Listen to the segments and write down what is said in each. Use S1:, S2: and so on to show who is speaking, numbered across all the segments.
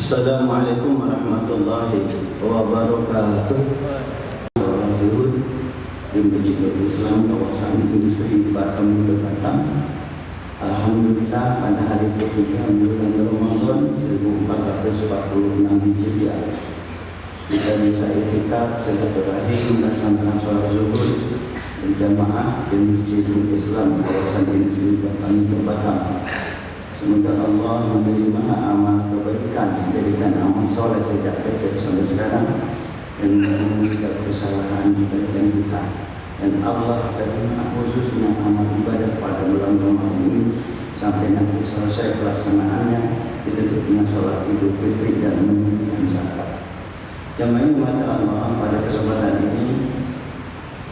S1: Assalamualaikum warahmatullahi wabarakatuh. Salam zuhud di Masjid Islam kawasan industri Batam Batam. Alhamdulillah pada hari ketiga bulan Ramadan 1446 Hijriah kita bisa iktikaf silaturahim melaksanakan salat zuhur berjamaah di Masjid Islam kawasan industri Batam. Semoga Allah menerima amal kebaikan, menjadikan amal soleh sejak kecil sampai sekarang, dan mengampuni kesalahan kebaikan kita. Dan Allah terima khususnya amal ibadah pada bulan Ramadan ini sampai nanti selesai pelaksanaannya ditutupnya sholat Idul Fitri dan menunaikan zakat. Jamaah mata Allah, pada kesempatan ini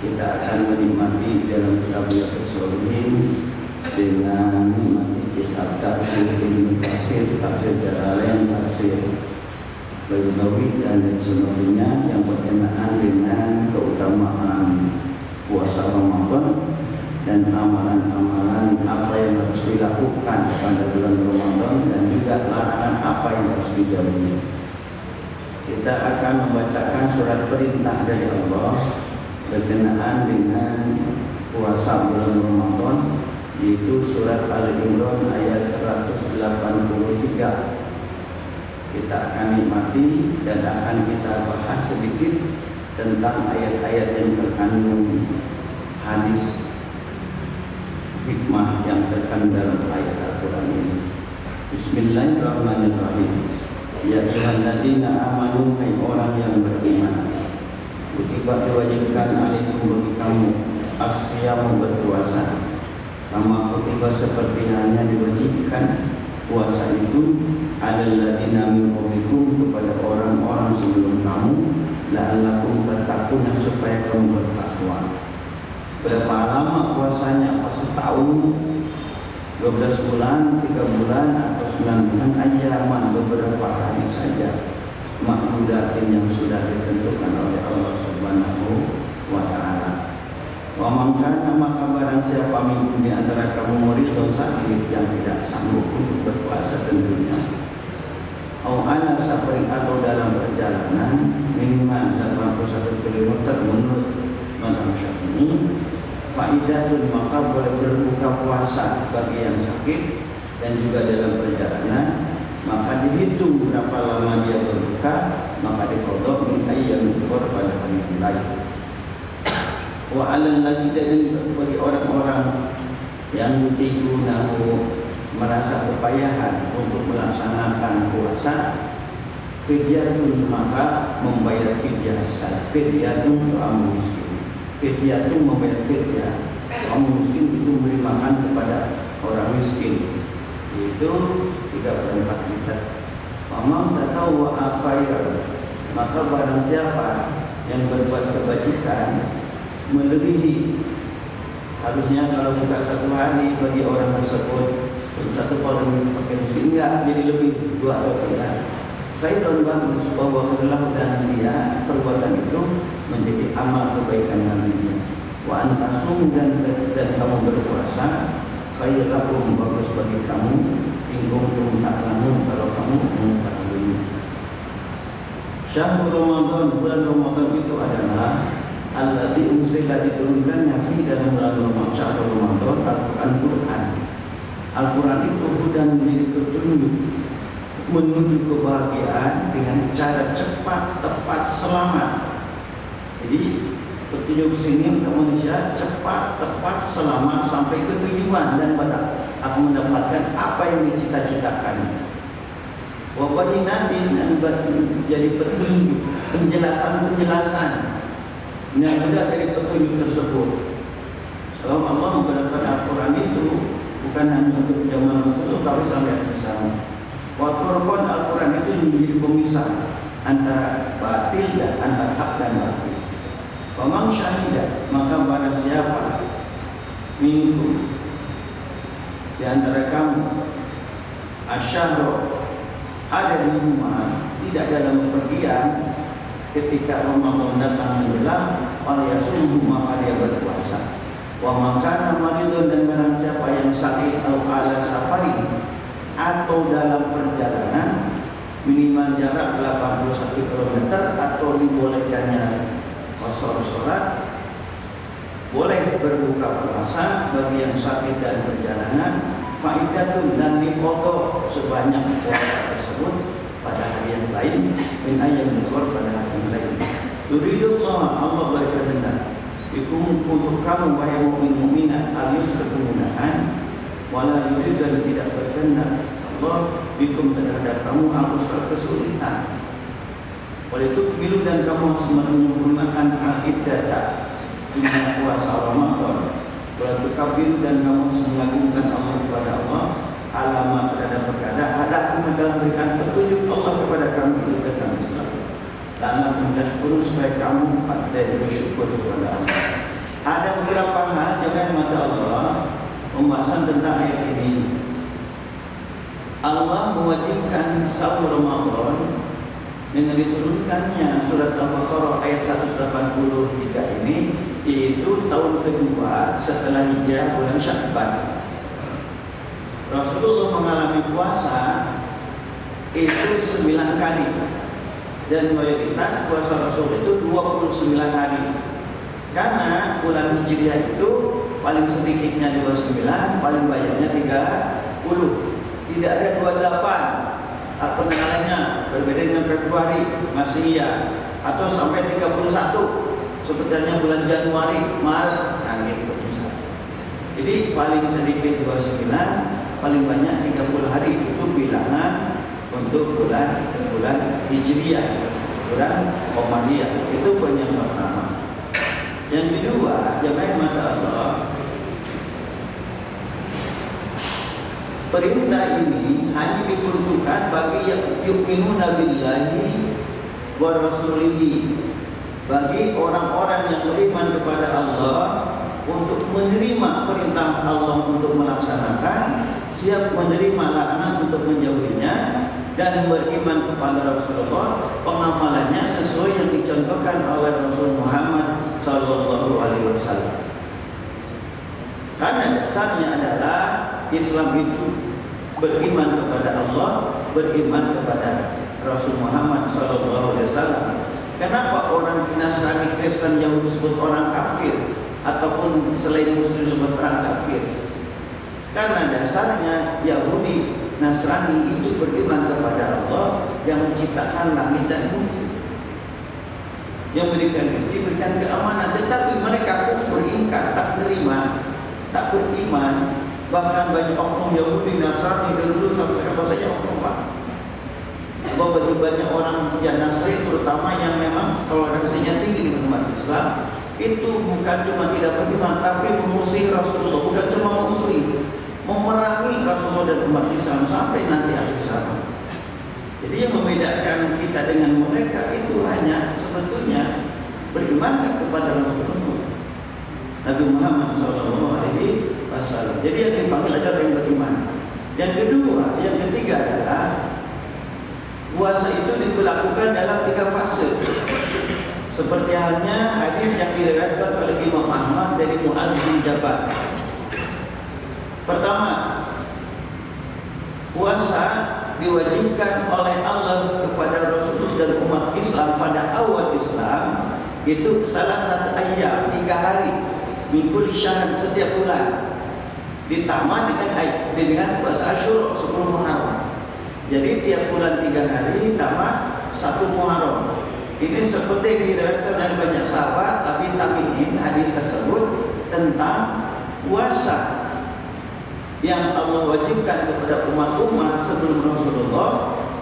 S1: kita akan menikmati dalam kitab Al-Qur'an dengan menikmati kitab tafsir Ibnu Katsir, tafsir Jalalain, tafsir Baidawi dan lain sebagainya yang berkenaan dengan keutamaan puasa Ramadan dan amalan-amalan apa yang harus dilakukan pada bulan Ramadan dan juga larangan apa yang harus dijauhi. Kita akan membacakan surat perintah dari Allah berkenaan dengan puasa bulan Ramadan, yaitu surat Al-Imran ayat 183. Kita akan nikmati dan akan kita bahas sedikit tentang ayat-ayat yang terkandung hadis hikmah yang terkandung dalam ayat Al-Quran ini. Bismillahirrahmanirrahim. Ya ayyuhalladzina amanu, hai orang yang beriman, kutiba diwajibkan alaikum bagi kamu as-siyamu berpuasa, kama kutiba seperti hanya diwajibkan puasa itu alalladzina min qablikum kepada orang-orang sebelum kamu, la'allakum tattaquna supaya kamu bertakwa. Berapa lama puasanya? Apa setahun, 12 bulan, 3 bulan, atau 9 bulan? Ayaman, beberapa hari saja, makmudatin yang sudah ditentukan oleh Allah Subhanahu wa ta'ala. Wa man kana, maka barang siapa minkum di antara kamu murid atau sakit yang tidak sanggup untuk berpuasa tentunya, au ala safarin, atau dalam perjalanan minimal 81 km menurut mazhab Syafi'i, faidatun, maka boleh berbuka puasa bagi yang sakit dan juga dalam perjalanan, maka dihitung berapa lama dia berbuka, maka diqadha min ayyam ukhra pada hari lain. Wa 'alal ladzina, bagi orang-orang yang yutigunahu, merasa kepayahan untuk melaksanakan puasa, fidyatun, maka membayar fidyah. Fidyatun ta'amu miskin. Fidyatun membayar fidyah. Ta'amu miskin itu memberi makan kepada orang miskin, yaitu 3/4 liter. Faman tatawwa khairan, maka barang siapa yang berbuat kebajikan melebihi, harusnya kalau buka 1 hari bagi orang tersebut, 1 orang pakai muslim enggak, jadi lebih 2 atau 3. Saya tahu bagus bahwa adalah dan dia perbuatan itu menjadi amal kebaikan nantinya. Wa antasum, dan kamu berpuasa, khairakum, bagus bagi kamu, ingkung ta'lamun, kalau kamu mengetahui. Syahrul Ramadan, bulan Ramadan itu adalah alladzi unzila, diturunkannya fi dalam bulan Ramadan Al-Quran. Al-Quran itu hudan, menjadi petunjuk menuju kebahagiaan dengan cara cepat, tepat, selamat. Jadi petunjuk sini untuk manusia cepat, tepat, selamat sampai ke tujuan dan akan mendapatkan apa yang dicita-citakan. Wabadinatin, dan jadi petunjuk, penjelasan yang ada dari petunjuk tersebut. Kalau Allah menggunakan Al-Quran itu bukan hanya untuk zaman Rasulullah, tapi sampai sekarang. Al-Quran, Al-Quran itu menjadi pemisah antara batil dan antara hak dan batil. Faman syahidah, maka barang siapa minkum di antara kamu asyara, ada di rumah, tidak dalam pergian, ketika Ramadan datang menjelang, falyasumhu, maka dia berpuasa. Wa makana maridun, dan barang siapa yang sakit atau ala safari, atau dalam perjalanan, minimal dengan jarak 81 km atau dibolehkannya sholat, boleh berbuka puasa bagi yang sakit dan perjalanan, faidatun dan dipotong sebanyak puasa tersebut pada hari yang lain, min ayyamil ukhra pada hari yang lain. Yuridullah, Allah berkehendak bikum untuk kamu wahai mukmin-mukminat al-yusra kemudahan, wala yurid dan tidak berkehendak Allah bikum terhadap kamu al-usra kesulitan. Oleh itu milu dan kamu harus menyempurnakan al-iddata dengan puasa Ramadan. Berarti kabir dan kamu harus mengagungkan Allah kepada Allah alamat terhadap perkara ada adalah berikan petunjuk Allah kepada kamu itu tentang Islam. Lama mensyukur supaya kamu pandai bersyukur kepada Allah. Ada beberapa hal jangan mata Allah pembahasan tentang ayat ini. Allah mewajibkan saum Ramadan dengan diturunkannya surat Al-Baqarah ayat 183 ini, yaitu tahun kedua setelah hijrah bulan Sya'ban. Rasulullah mengalami puasa itu 9 kali dan mayoritas puasa Rasul itu 29 hari. Karena bulan Hijriah itu paling sedikitnya 29, paling banyaknya 30. Tidak ada 28. Apa namanya? Berbeda dengan Februari, Masihiyah, atau sampai 31. Sebenarnya bulan Januari, Maret, gitu. Jadi paling sedikit 29, paling banyak 30 hari itu bilangan untuk bulan Hijriah, bulan Qamariyah. Itu poin yang pertama. Yang kedua, jamaah mata Allah, perintah ini hanya diperuntukkan bagi yang yu'minuna billahi wa rasulihi, bagi orang-orang yang beriman kepada Allah untuk menerima perintah Allah untuk melaksanakan, siap menerima larangan untuk menjauhinya, dan beriman kepada Rasulullah, pengamalannya sesuai yang dicontohkan oleh Rasul Muhammad Sallallahu Alaihi Wasallam. Karena dasarnya adalah Islam itu beriman kepada Allah, beriman kepada Rasul Muhammad Sallallahu Alaihi Wasallam. Kenapa orang Nasrani, Kristen, Yahudi disebut orang kafir ataupun selain Muslim disebut orang kafir? Karena dasarnya Yahudi, Nasrani itu beriman kepada Allah yang menciptakan langit dan bumi, yang berikan rezeki, berikan keamanan, tetapi mereka kufur, ingkar, tak terima, tak beriman. Bahkan banyak oknum Yahudi, Nasrani dan dulu sampai sekarang saja oknum Pak. Bahwa banyak orang yang Nasrani terutama yang memang toleransinya tinggi di umat Islam, itu bukan cuma tidak beriman tapi memusuhi Rasulullah, bukan cuma memusuhi, memerangi Rasulullah dan umat Islam sampai nanti akhir zaman. Jadi yang membedakan kita dengan mereka itu hanya sebetulnya beriman kepada Rasulullah Nabi Muhammad SAW. Jadi yang dipanggil adalah yang beriman. Yang kedua, yang ketiga adalah puasa itu dilakukan dalam 3 fase. Seperti halnya hadis yang diriwayatkan oleh Imam Ahmad dari Mu'adz bin Jabal. Pertama, puasa diwajibkan oleh Allah kepada Rasulullah dan umat Islam pada awal Islam itu salah satu ayat 3 hari minggu syahr setiap bulan, ditambah dengan puasa Asyura 10 Muharram. Jadi tiap bulan 3 hari tambah 1 Muharram. Ini seperti yang diriwayatkan oleh banyak sahabat, tapi tabi'in hadis tersebut tentang puasa yang Allah wajibkan kepada umat-umat sebelum Rasulullah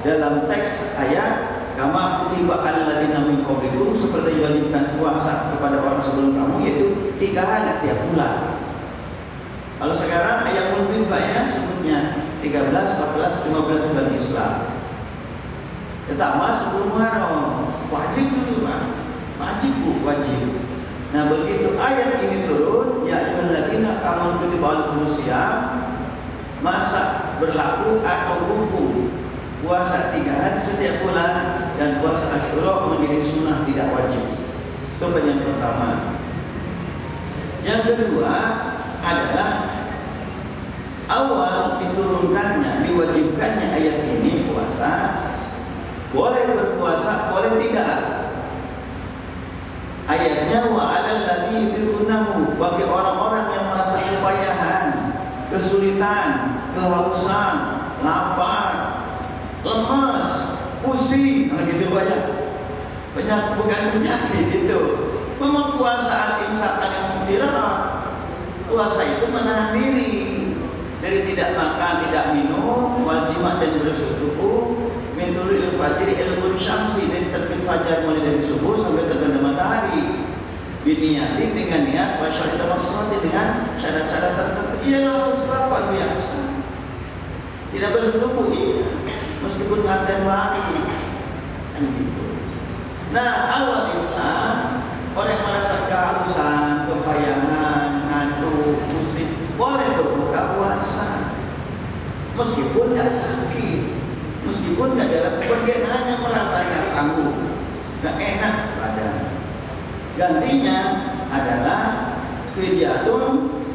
S1: dalam teks ayat kama kutiba alal ladzina min qablikum, seperti diwajibkan puasa kepada orang sebelum kamu, yaitu 3 hari tiap bulan. Kalau sekarang ayamul bid ya sebutnya 13, 14, 15 bulan Islam. Pertama 10 Muharram wajib dulu Pak, wajib. Nah begitu ayat ini turun, ya ayyuhalladzina amanu kutiba alaikumus syiyam, masa berlaku atau hukum puasa 3 hari setiap bulan dan puasa Asyura menjadi sunnah tidak wajib. Itu yang pertama. Yang kedua adalah awal diturunkannya, diwajibkannya ayat ini puasa Boleh berpuasa, boleh tidak. Ayatnya wa 'alal ladzi yutiqunahu, bagi orang-orang yang merasa kepayahan, kesulitan, kehausan, lapar, lemas, pusing, gitu banyak bukan penyakit itu. Memang puasa al-imsak yang dilarang. Puasa itu menahan diri dari tidak makan, tidak minum, wajimat dan bersuku, min tulul fajri ilmu syamsi, dari terbit fajar mulai dari subuh sampai terbenam matahari. Biniyati dengan niat, wasyarikat maksudnya dengan syarat-syarat tertentu. Ialah serapan biasa. Tidak bersuku, iya. Meskipun nganten lagi. Nah, awal Islam, orang yang merasa kehausan, kepayangan, ngantuk, musik, boleh berbuka puasa. Meskipun tidak sakit, meskipun tidak dalam kepergian, hanya merasa tidak sanggup, tidak enak badan. Gantinya adalah fidyatun,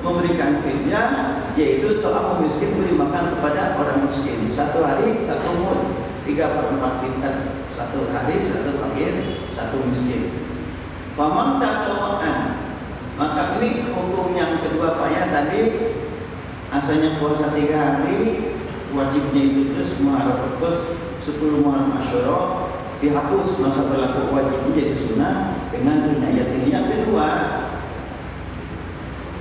S1: memberikan fidyah, yaitu ta'am miskin, beri makan kepada orang miskin. Satu hari satu mud, 3/4 liter. Satu hari satu fakir, satu miskin. Faman tatawaan, maka ini hukum yang kedua Pak ya tadi. Asalnya puasa 3 hari, wajibnya itu terus Muharram 10 Muharram Asyura, dihapus masa berlaku wajib menjadi sunnah dengan ayat ini. Yang kedua,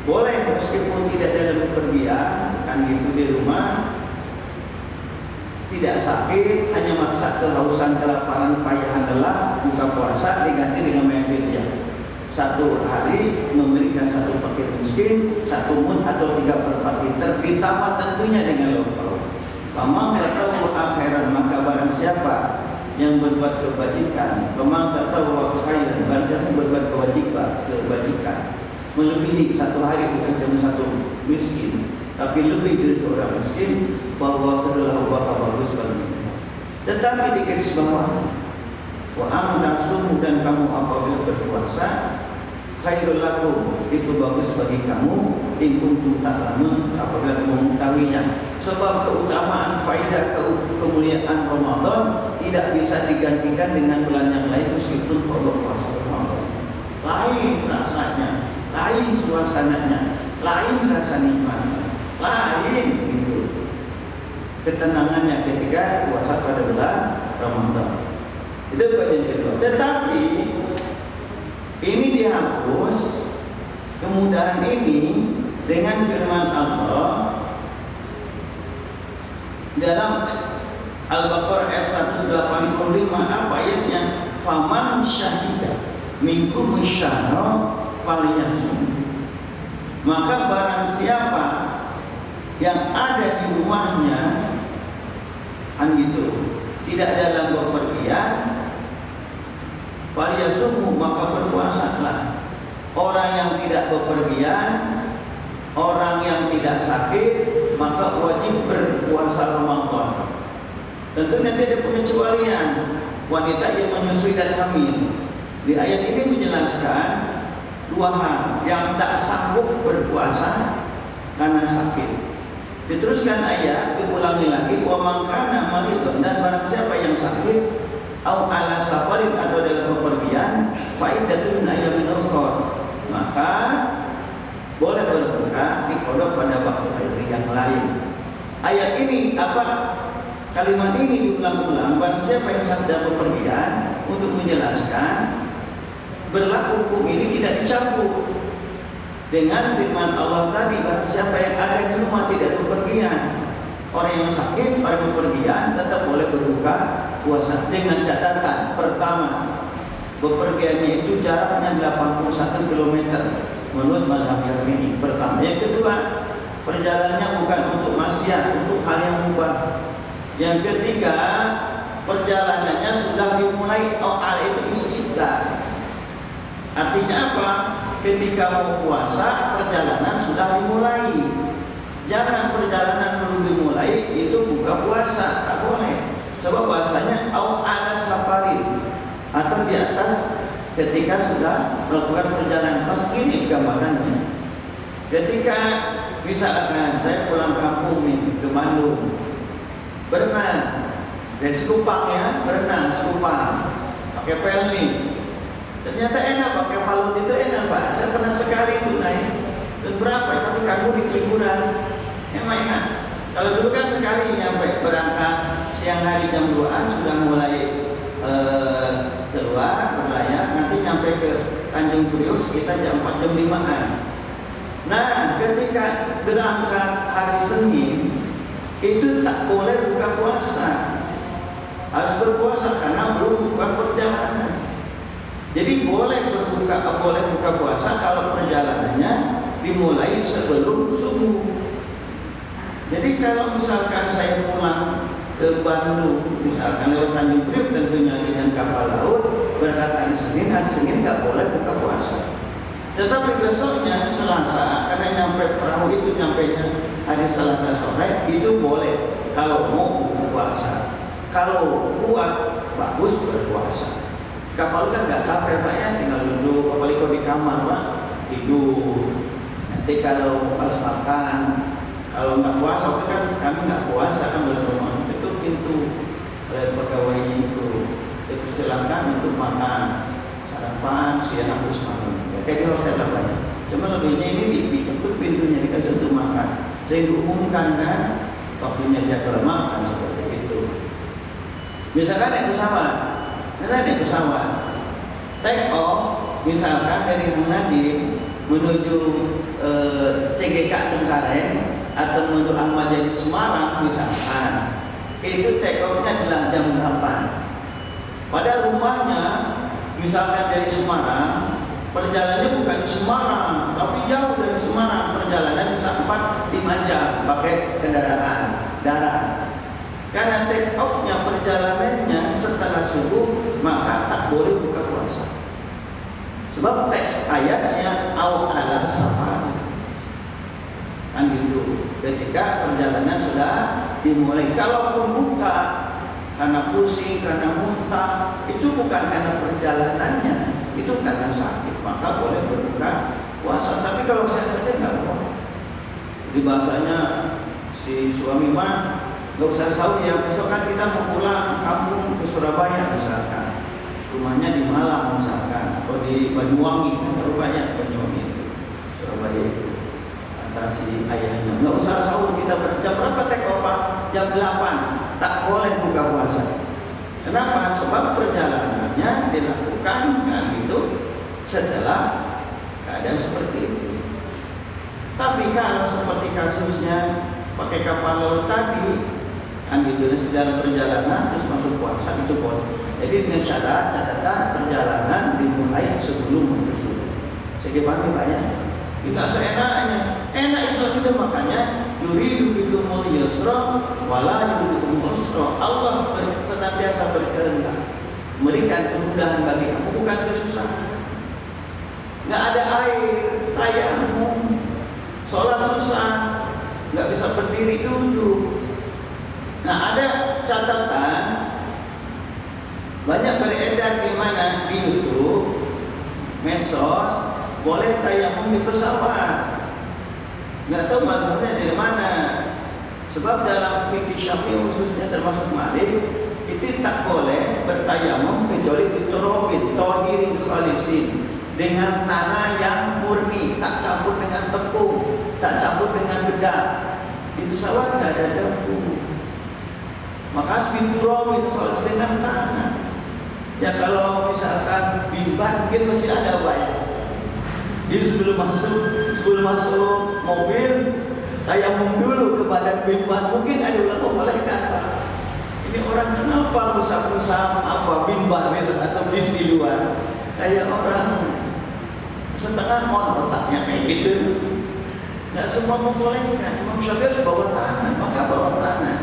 S1: boleh meskipun tidak dalam bepergian, kan gitu di rumah, tidak sakit, hanya maksa kehausan, kelaparan, payahan, lelah, buka puasa diganti dengan fidyah. Satu hari memberikan satu fakir miskin, satu mud atau 3/4 liter, ditambah tentunya dengan lokal. Pamang tahu akhiran, maka barang siapa yang berbuat kebajikan, pamang tahu khairan, barang siapa yang berbuat kebajikan, melebihi satu hari, bukan cuma satu miskin, tapi lebih dari orang miskin, bahwa adalah bakal bagus baginya. Tetapi di garis bawah, wa amnasumu, dan kamu apabila berpuasa, khairul lakum, itu bagus bagi kamu, in kuntum ta'lamun, apabila kamu mengetahuinya. Sebab keutamaan faidah kemuliaan Ramadan tidak bisa digantikan dengan bulan yang lain meskipun kalau puasa Ramadan. Lain rasanya, lain suasananya, lain rasa nikmatnya, lain gitu ketenangannya ketika puasa pada bulan Ramadan. Itu poin yang kedua. Tetapi ini dihapus kemudahan ini dengan firman Allah dalam Al-Baqarah ayat 185, apa ayatnya? Faman syahida minkum syahra falyasum. Maka barang siapa yang ada di rumahnya, kan gitu, tidak dalam bepergian, falyasum, maka berpuasalah. Orang yang tidak bepergian, orang yang tidak sakit, maka wajib berpuasa Ramadan. Tentu nanti ada pengecualian, wanita yang menyusui dan hamil. Di ayat ini menjelaskan dua hal, yang tak sanggup berpuasa karena sakit. Diteruskan ayat, diulangi lagi, wa man kana maridun, dan barang siapa yang sakit, au ala safarin, atau dalam bepergian, fa iddatun min ayyamin ukhra, maka boleh berbuka di kodok pada waktu hari yang lain. Ayat ini apa? Kalimat ini diulang-ulang. Barang siapa yang sedang bepergian, untuk menjelaskan berlaku hukum ini tidak dicampur dengan firman Allah tadi. Barang siapa yang ada di rumah tidak bepergian, orang yang sakit, orang bepergian, tetap boleh berbuka puasa dengan catatan. Pertama, bepergiannya itu jaraknya 81 km menurut mazhab Syafi'i. Pertama. Yang kedua, perjalanannya bukan untuk maksiat, untuk hal yang mubah. Yang ketiga, perjalanannya sudah dimulai, itu istiqlal. Artinya apa? Ketika mau puasa, perjalanan sudah dimulai. Jangan perjalanan belum dimulai itu buka puasa, tak boleh. Sebab bahasanya au ala safarin, atau di atas ketika sudah melakukan perjalanan. Pas ini gambarannya. Ketika misalkan saya pulang kampung nih ke Bandung, berenang, Dan sekupang ya, berenang sekupang, pakai pelni. Ternyata enak pakai palut itu enak Pak. Saya pernah sekali itu naik. Dan berapa? Tapi kamu di liburan. Emang enak. Kalau dulu kan sekali nyampe berangkat siang hari jam 2-an sudah mulai keluar berlayar. Nanti nyampe ke Tanjung Priok sekitar jam 4 jam 5-an. Nah, ketika berangkat hari Senin itu tak boleh buka puasa. Harus berpuasa karena belum buka perjalanan. Jadi boleh buka puasa kalau perjalanannya dimulai sebelum subuh. Jadi kalau misalkan saya pulang ke Bandung, misalkan lewat Tanjung Priok tentunya dengan kapal laut, berangkat hari Senin nggak boleh buka puasa. Tetapi besoknya Selasa, karena nyampe perahu itu nyampenya hari Selasa sore, itu boleh kalau mau buka puasa. Kalau kuat, bagus berpuasa. Kapal kan nggak capek Pak ya, tinggal duduk, apalagi kalau di kamar Pak, tidur. Nanti kalau pas makan, kalau nggak puasa, itu kan kami nggak puasa kan berumah, itu pintu pegawainya itu silakan untuk makan sarapan, siang, habis malam. Kayak di hotel apa ya. Cuma lebihnya ini ditutup pintunya, dikasih untuk makan. Saya diumumkan kan, waktunya jadwal makan seperti itu. Misalkan naik pesawat, take off, misalkan dari Hanadi menuju CGK Cengkareng atau menuju Ahmad Yani Semarang misalkan, itu take off-nya adalah jam 8. Pada rumahnya, misalkan dari Semarang, perjalanannya bukan di Semarang, tapi jauh dari Semarang, perjalanan bisa 4-5 jam pakai kendaraan darat. Karena take off-nya perjalanannya setelah subuh, maka tak boleh buka puasa. Sebab teks ayatnya awal safar. Kan gitu. Ketika perjalanan sudah dimulai, kalaupun buka karena pusing, karena muntah, itu bukan karena perjalanannya, itu karena sakit, maka boleh berbuka puasa. Tapi kalau saya saja nggak boleh. Di bahasanya si suami mah nggak usah sahur ya, besok kan kita mau pulang kampung ke Surabaya misalkan, rumahnya di Malang misalkan, atau di Banyuwangi, rupanya Banyuwangi itu, Surabaya itu, antara si ayahnya. Nggak usah sahur, kita jam berapa take off? Jam 8, tak boleh buka puasa. Kenapa? Sebab perjalanannya dilakukan kan itu setelah keadaan seperti itu. Tapi kalau seperti kasusnya pakai kapal laut tadi, kan gitu, dalam perjalanan terus masuk puasa itu boleh. Jadi dengan catatan perjalanan dimulai sebelum menuju. Saya pahami Pak ya. Tidak seenaknya. Enak Islam itu makanya yuridu bikumul yusra wala yuridu bikumul usra. Allah senantiasa berkehendak memberikan kemudahan bagi kamu, bukan kesusahan. Nggak ada air, tayamum, sholat susah, nggak bisa berdiri duduk. Nah, ada catatan banyak beredar di mana di YouTube, medsos, boleh tayamum di pesawat. Nggak tahu mazhabnya dari mana. Sebab dalam fikih Syafi'i khususnya termasuk Malik, itu tak boleh bertayamum kecuali biturabin tahirin khalisin, dengan tanah yang murni, tak campur dengan tepung, tak campur dengan bedak. Di pesawat nggak ada debu. Maka biturabin khalis dengan tanah. Ya kalau misalkan bimban mungkin masih ada Pak ya. Jadi sebelum masuk mobil, tayamum dulu ke badan bimban, mungkin ada ulama boleh kata, ini orang kenapa usah-usah apa bimban atau bis di luar, kayak orang setengah otaknya kayak gitu. Nggak semua membolehkan. Imam Syafi'i harus bawa tanah, maka bawa tanah.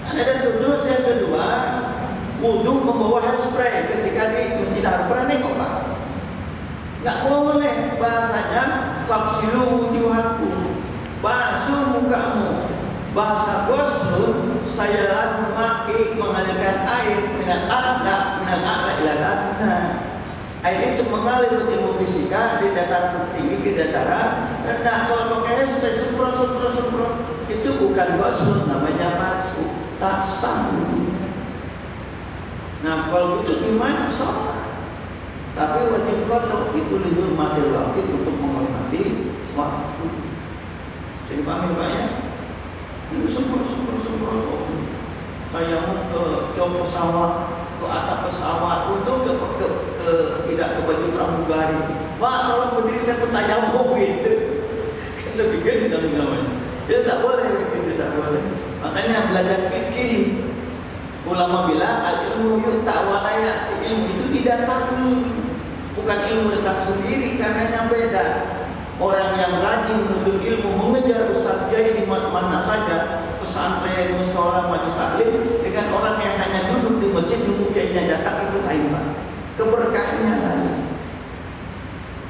S1: Ada terus yang kedua, wudu membawa hairspray ketika di Masjid Haram. Pernah nengok Pak? Nggak boleh, bahasanya faksilu wujuhakum, basuh mukamu. Bahasa ghuslun, saya mengalirkan air dengan a'la ila adna. Air itu mengalir ilmu fisika di dataran tinggi ke dataran rendah. Kalau pakai hairspray semprot, itu bukan ghuslun, namanya masuk, tak sah. Nah kalau itu gimana? Sholat. Tapi wajib qada itu dihormati waktu untuk menghormati waktu. Jadi paham Pak ya? Ini sempur. Kayak mau ke jok pesawat, ke atap pesawat, untuk tidak ke baju pramugari. Pak, kalau berdiri saya bertayamum gitu. Lebih gede namanya. Dia tak boleh, tidak boleh. Makanya belajar fikih. Ulama bilang al-ilmu yu'ta wa la ya'ti. Ilmu itu didatangi, bukan ilmu letak sendiri, karena beda. Orang yang rajin menuntut ilmu, mengejar ustaz kiai di mana saja, pesantren, mushola, majelis taklim, dengan orang yang hanya duduk di masjid nunggu kiainya datang, itu lain Pak. Keberkahannya lain.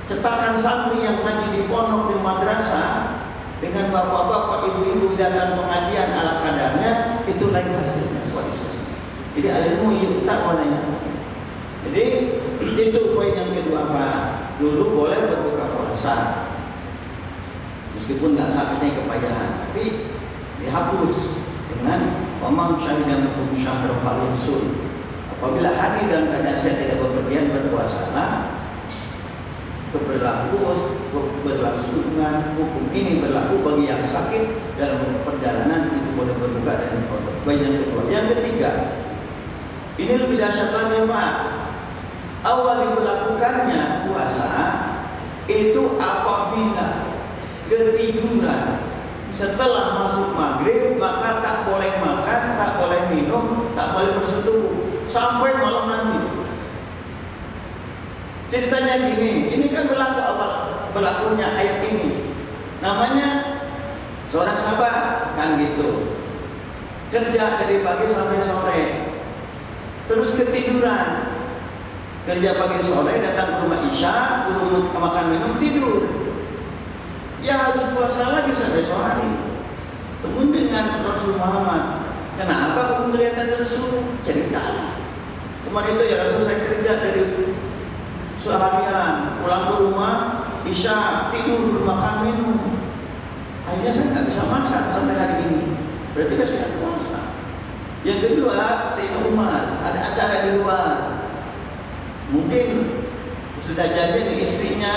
S1: Cetakan santri yang ngaji di pondok, di madrasah, dengan bapak-bapak, ibu-ibu datang pengajian ala kadarnya, itu lain hasilnya. Jadi ilmu itu tak boleh. Jadi itu poin yang kedua Pak. Dulu boleh berbuka puasa, meskipun nggak sakitnya kepayahan, tapi dihapus dengan omong syahidan hukum syahr falyasum. Apabila hari dan keadaan saya tidak berpergian, berpuasalah. Keberlangsungan hukum ini berlaku bagi yang sakit dalam perjalanan, itu boleh berbuka dan berpuasa. Poin yang kedua. Yang ketiga, ini lebih dahsyat lagi Pak. Awal diberlakukannya puasa itu apabila ketiduran setelah masuk maghrib, maka tak boleh makan, tak boleh minum, tak boleh bersetubuh sampai malam nanti. Ceritanya gini, ini kan berlakunya ayat ini. Namanya seorang sahabat kan gitu, kerja dari pagi sampai sore, terus ketiduran. Kerja pagi sore, datang ke rumah Isya, belum makan minum, tidur. Ya harus puasa lagi sampai besok hari. Temu dengan Rasul Muhammad. Kenapa kamu kelihatan lesu? Cerita. Kemarin itu ya Rasul, saya kerja dari seharian, pulang ke rumah, Isya, tidur, makan minum. Akhirnya saya nggak bisa makan sampai hari ini. Berarti saya tidak puasa. Yang kedua, Sayyidina Umar ada acara di luar. Mungkin sudah janji dengan istrinya,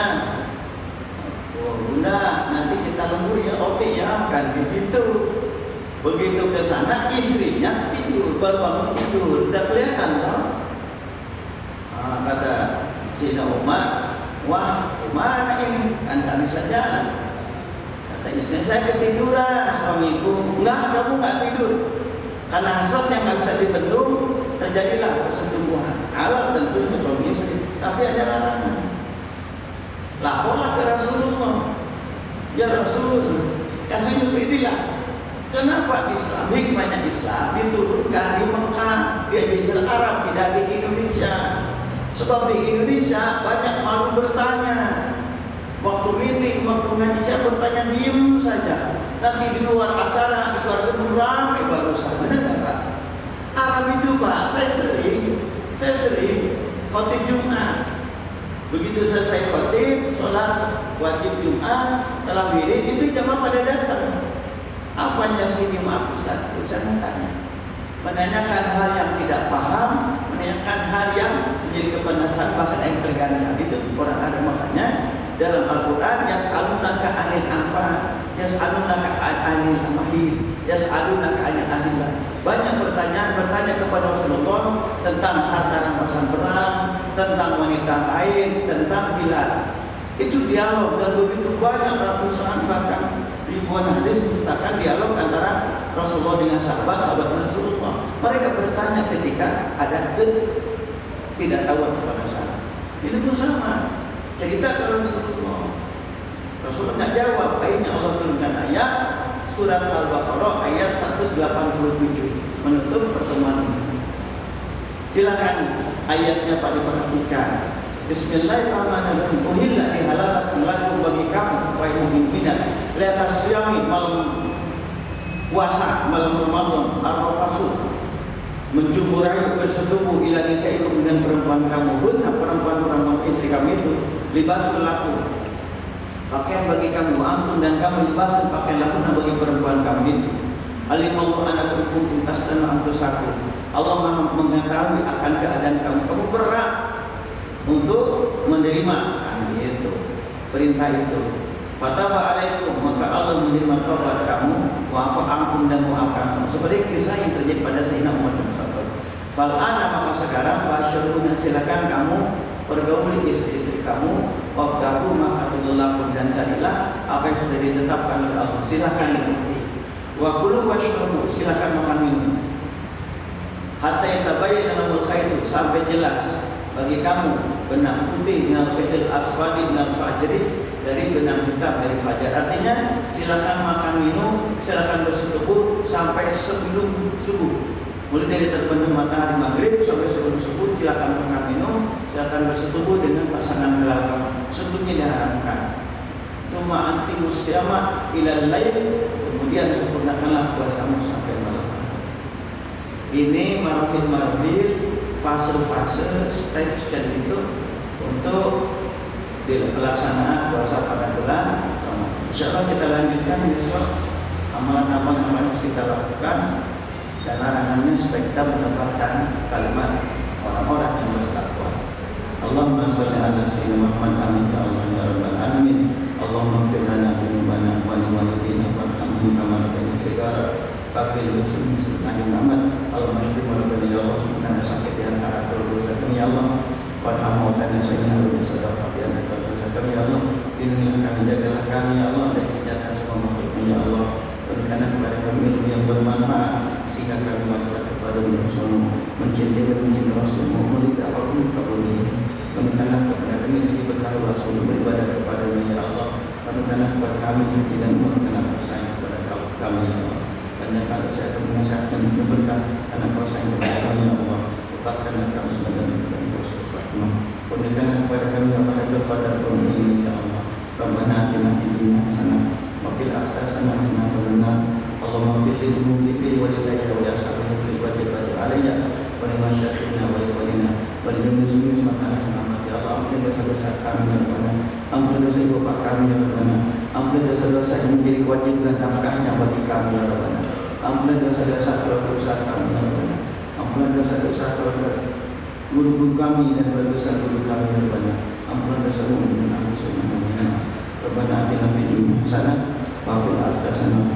S1: oh bunda nanti kita lembur ya, oke ya, kan begitu. Begitu ke sana istrinya tidur, baru bangun tidur, udah kelihatan loh. Kata Sayyidina Umar, wah kemana ini, kan tak bisa jalan. Kata istri saya, ketiduran suamiku. Enggak, kamu nggak tidur, karena hasratnya nggak bisa dibendung, terjadilah persetubuhan. Halal tentunya suami istri, tapi ada larangan. Laporlah ke Rasulullah, ya Rasul, kasih itulah. Kenapa Islam, hikmahnya Islam diturunkan di Mekah, di Jazirah Arab, tidak di Indonesia. Sebab di Indonesia banyak malu bertanya. Waktu meeting, waktu ngaji saya bertanya diem saja. Nanti di luar acara, di luar gedung ramai barusan. Benar nggak Pak? Arab itu Pak, saya sering khotib Jumat. Begitu selesai khotib, sholat wajib Jumat, telah wirid, itu jamaah pada datang. Apanya sini maaf Ustaz? Saya tanya. Menanyakan hal yang tidak paham, menanyakan hal yang menjadi kepenasaran, bahkan yang terganda. Itu orang ada. Makanya dalam Al-Quran, yas'alunaka 'anil anfal, yas'alunaka 'anil mahid, yas'alunaka 'anil ahillah. Banyak bertanya kepada Rasulullah tentang harta rampasan perang, tentang wanita haid, tentang Bilal. Itu dialog, dan begitu banyak ratusan bahkan ribuan hadis menceritakan dialog antara Rasulullah dengan sahabat Rasulullah. Mereka bertanya ketika ada ketidaktahuan kepada saya. Ini pun sama. Cerita ke Rasulullah. Rasulullah tidak jawab. Akhirnya Allah turunkan ayat surat Al-Baqarah ayat 187 menutup pertemuan ini. Silakan ayatnya Pak diperhatikan. Bismillahirrahmanirrahim. Uhilla dihalalkan lakum bagi kamu wahai mukminin. Lihat siami malam puasa, malam Ramadan, Arafah, mencuburai bersetubuh ila nisaikum dengan perempuan kamu, perempuan istri kami itu libasul lakum, pakaian bagi kamu, antum dan kamu libasul, pakaian lakum bagi perempuan kamu itu. Alimallahu anakum kuntum tasdana anfusakum. Allah Maha mengetahui akan keadaan kamu. Kamu berat untuk menerima itu perintah itu. Fataba alaikum, maka Allah menerima taubat kamu, wa'afa ankum dan maafkan kamu. Seperti kisah yang terjadi pada Sayyidina Umar bin Khattab. Fal'ana, maka sekarang basyaruna, silakan kamu pergauli istri-istri kamu, wabtahu maka tudulakun, dan carilah apa yang sudah ditetapkan oleh Allah. Silakan diikuti. Wa kulu washrabu, silakan makan minum. Hatta yatabayyana lahul khaitu, sampai jelas bagi kamu benang putih minal khaitil aswadi minal fajri, dari benang hitam dari fajar. Artinya silakan makan minum, silakan berseteguh sampai sebelum subuh. Mulai dari terbenam matahari maghrib sampai sebelum subuh silakan makan minum, silakan berseteguh dengan pasangan halal kamu. Sebelumnya diharamkan. Cuma anti musyama ilal lail, kemudian sempurnakanlah puasamu sampai malam. Ini marahil fase-fase stage dan itu untuk pelaksanaan puasa pada bulan Ramadan. Insyaallah kita lanjutkan besok amalan-amalan yang harus kita lakukan dan larangannya supaya kita mendapatkan kalimat orang-orang yang bertakwa. Allahumma shalli ala sayyidina Muhammad amin ya Allah ya rabbal alamin. Allahumma ighfir lana dzunubana wa li walidayna warhamhum kama rabbayana shighara. Faqil muslimin subhanahu Muhammad. Allahumma shfi marhamna ya Allah, subhanahu sakit di antara dosa kami ya Allah. Warhamhu dan sayyidina wa sadaqah di antara dosa kami ya Allah. Lindungilah kami, jagalah kami ya Allah dari kejahatan semua makhluk ya Allah. Berikanlah kepada kami ilmu yang bermanfaat sehingga kami dapat kepada Rasulullah, mencintai dan mencintai Rasulullah, memelihara apapun kabulnya. Berikanlah kepada kami rezeki berkah Rasul, beribadah kepada ya Allah. Berikanlah kepada kami yang tidak memberikan sayang kepada kami ya Allah. Dan kalau saya akan menasihatkan memberikan anak sayang kepada kami ya Allah. Berikanlah kami sebagai Rasulullah. Berikanlah kepada kami yang pada kepada ini ya Allah. Rabbana atina fid dunya hasanah wa fil akhirati hasanah wa qina adzabannar. Allahumma fil dhunubi wa lillahi wa yas'aluhu fil wajibati alayya wa li masyayikhina wa ikhwanina wa li muslimin subhanahu wa ta'ala. Ampun dosa-dosa kami ya Rabbana. Ampun dosa ibu bapak kami ya Rabbana. Ampun dosa-dosa yang menjadi kewajiban nafkahnya bagi kami ya Rabbana. Ampun dosa-dosa keluarga kami ya Rabbana. Ampun dosa-dosa keluarga guru-guru kami dan dosa guru kami ya Rabbana. Ampun dosa umum dan ampun semuanya. Rabbana atina fid dunya hasanah wa fil akhirati hasanah